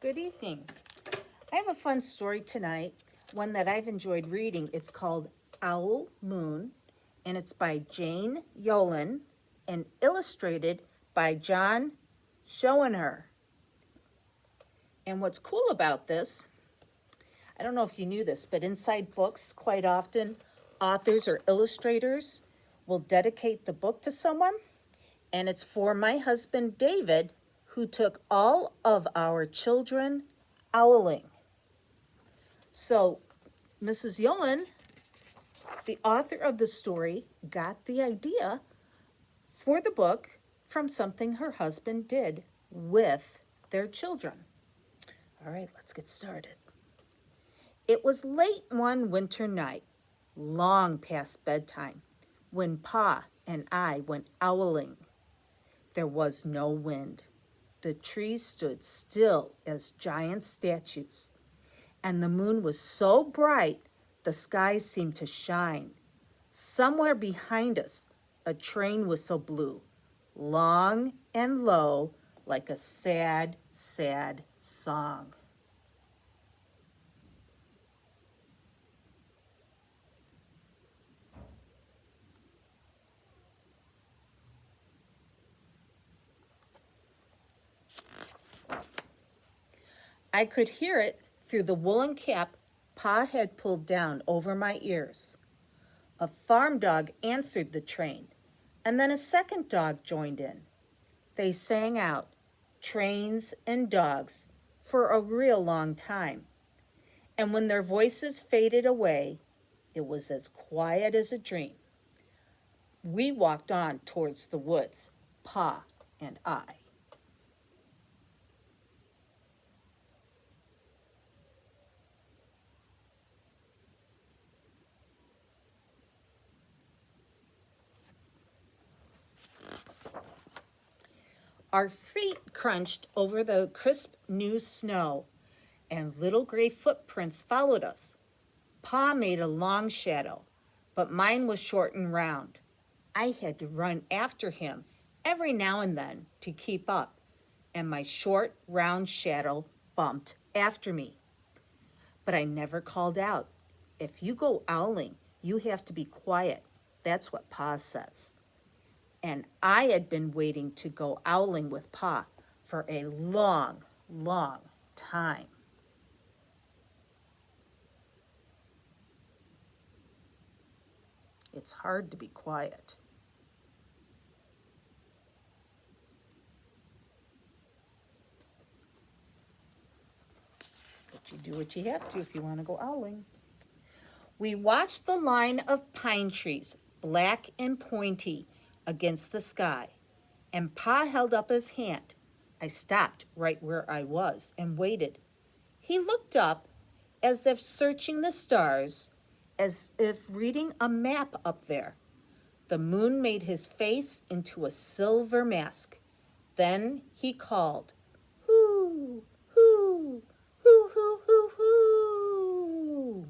Good evening. I have a fun story tonight, one that I've enjoyed reading. It's called Owl Moon, and it's by Jane Yolen and illustrated by John Schoenherr. And what's cool about this, I don't know if you knew this, but inside books, quite often, authors or illustrators will dedicate the book to someone, and it's for my husband, David, who took all of our children owling. So, Mrs. Yolen, the author of the story, got the idea for the book from something her husband did with their children. All right, let's get started. It was late one winter night, long past bedtime, when Pa and I went owling. There was no wind. The trees stood still as giant statues, and the moon was so bright the sky seemed to shine. Somewhere behind us, a train whistle blew, long and low, like a sad, sad song. I could hear it through the woolen cap Pa had pulled down over my ears. A farm dog answered the train, and then a second dog joined in. They sang out, trains and dogs, for a real long time. And when their voices faded away, it was as quiet as a dream. We walked on towards the woods, Pa and I. Our feet crunched over the crisp new snow, and little gray footprints followed us. Pa made a long shadow, but mine was short and round. I had to run after him every now and then to keep up, and my short, round shadow bumped after me. But I never called out. If you go owling, you have to be quiet. That's what Pa says. And I had been waiting to go owling with Pa for a long, long time. It's hard to be quiet. But you do what you have to if you want to go owling. We watched the line of pine trees, black and pointy, against the sky, and Pa held up his hand. I stopped right where I was and waited. He looked up as if searching the stars, as if reading a map up there. The moon made his face into a silver mask. Then he called, hoo, hoo, hoo, hoo, hoo, hoo.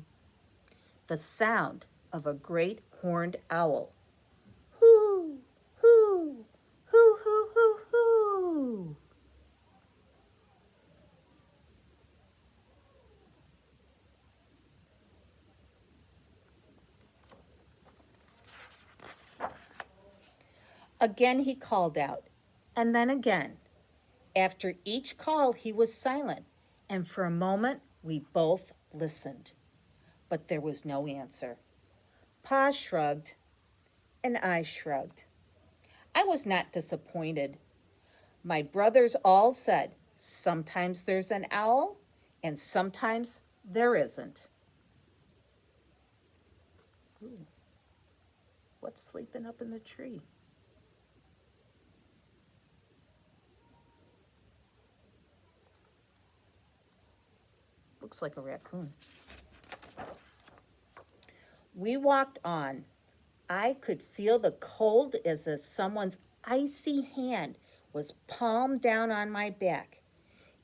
The sound of a great horned owl. Hoo, hoo, hoo, hoo, hoo, hoo. Again he called out, and then again. After each call he was silent, and for a moment we both listened. But there was no answer. Pa shrugged, and I shrugged. I was not disappointed. My brothers all said, sometimes there's an owl, and sometimes there isn't. Ooh, what's sleeping up in the tree? Looks like a raccoon. We walked on. I could feel the cold as if someone's icy hand was palmed down on my back,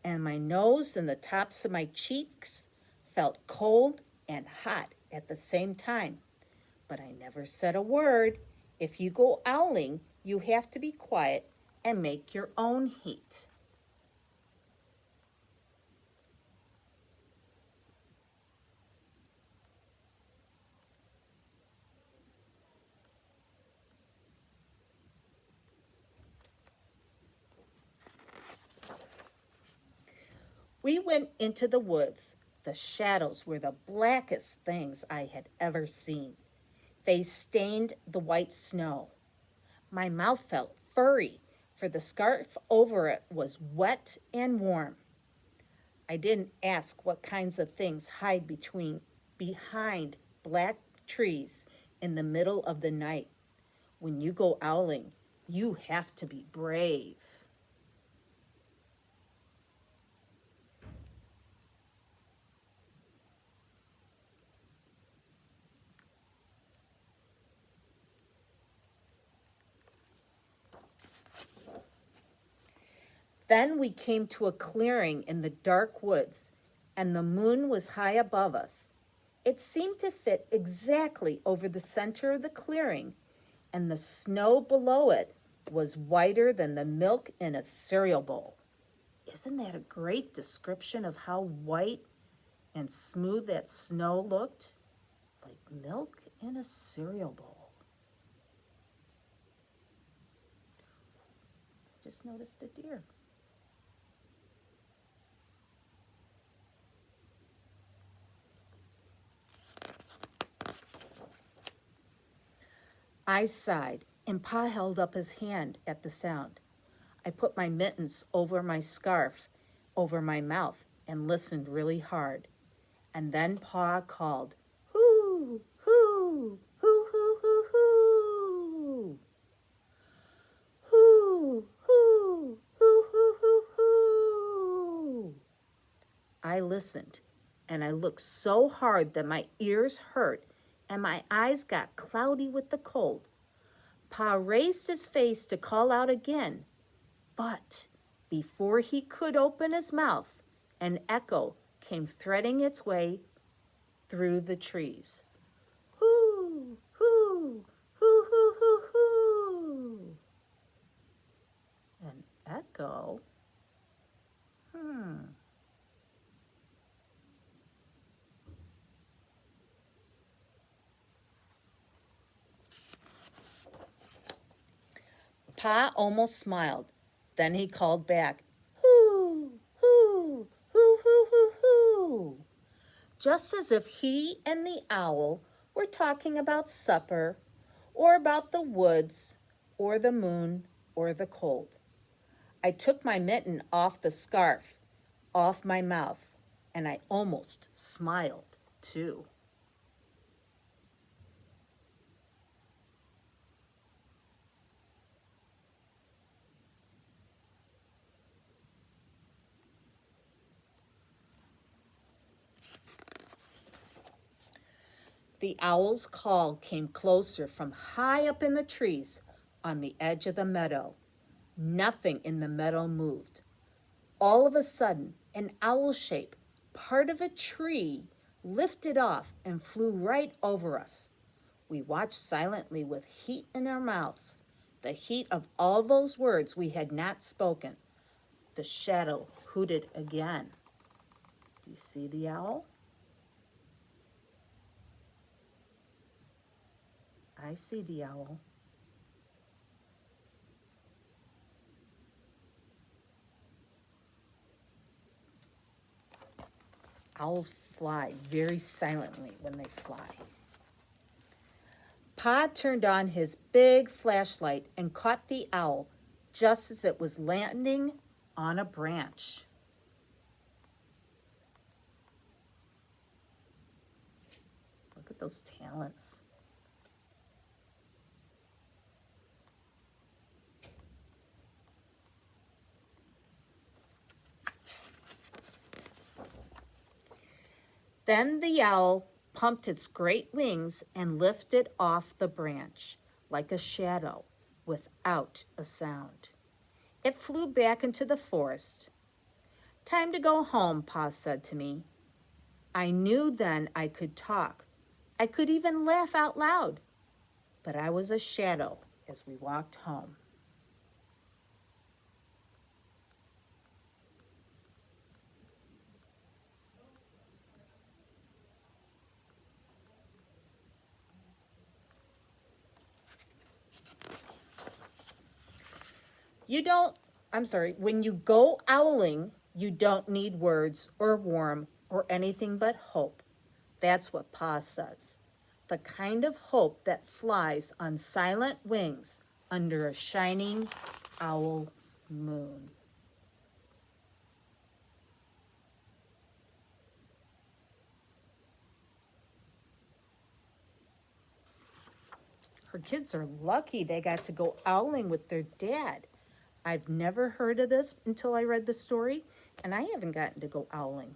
and my nose and the tops of my cheeks felt cold and hot at the same time. But I never said a word. If you go owling, you have to be quiet and make your own heat. We went into the woods. The shadows were the blackest things I had ever seen. They stained the white snow. My mouth felt furry, for the scarf over it was wet and warm. I didn't ask what kinds of things hide behind black trees in the middle of the night. When you go owling, you have to be brave. Then we came to a clearing in the dark woods, and the moon was high above us. It seemed to fit exactly over the center of the clearing, and the snow below it was whiter than the milk in a cereal bowl. Isn't that a great description of how white and smooth that snow looked? Like milk in a cereal bowl. I just noticed a deer. I sighed, and Pa held up his hand at the sound. I put my mittens over my scarf, over my mouth, and listened really hard. And then Pa called, "Hoo, hoo, hoo, hoo, hoo, hoo. Hoo, hoo, hoo, hoo, hoo, hoo." I listened, and I looked so hard that my ears hurt and my eyes got cloudy with the cold. Pa raised his face to call out again, but before he could open his mouth, an echo came threading its way through the trees. Hoo, hoo, hoo, hoo, hoo, hoo. An echo? Pa almost smiled. Then he called back, "Hoo, hoo, hoo, hoo, hoo, hoo," just as if he and the owl were talking about supper, or about the woods, or the moon, or the cold. I took my mitten off the scarf, off my mouth, and I almost smiled too. The owl's call came closer from high up in the trees on the edge of the meadow. Nothing in the meadow moved. All of a sudden, an owl shape, part of a tree, lifted off and flew right over us. We watched silently with heat in our mouths, the heat of all those words we had not spoken. The shadow hooted again. Do you see the owl? I see the owl. Owls fly very silently when they fly. Pa turned on his big flashlight and caught the owl just as it was landing on a branch. Look at those talons. Then the owl pumped its great wings and lifted off the branch like a shadow without a sound. It flew back into the forest. "Time to go home," Pa said to me. I knew then I could talk. I could even laugh out loud. But I was a shadow as we walked home. When you go owling, You don't need words or warm or anything but hope. That's what Pa says. The kind of hope that flies on silent wings under a shining owl moon. Her kids are lucky they got to go owling with their dad. I've never heard of this until I read the story, and I haven't gotten to go owling.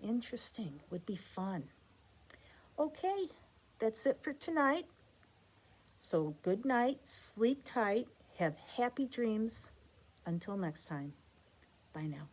Interesting, would be fun. Okay, that's it for tonight. So good night, sleep tight, have happy dreams. Until next time, bye now.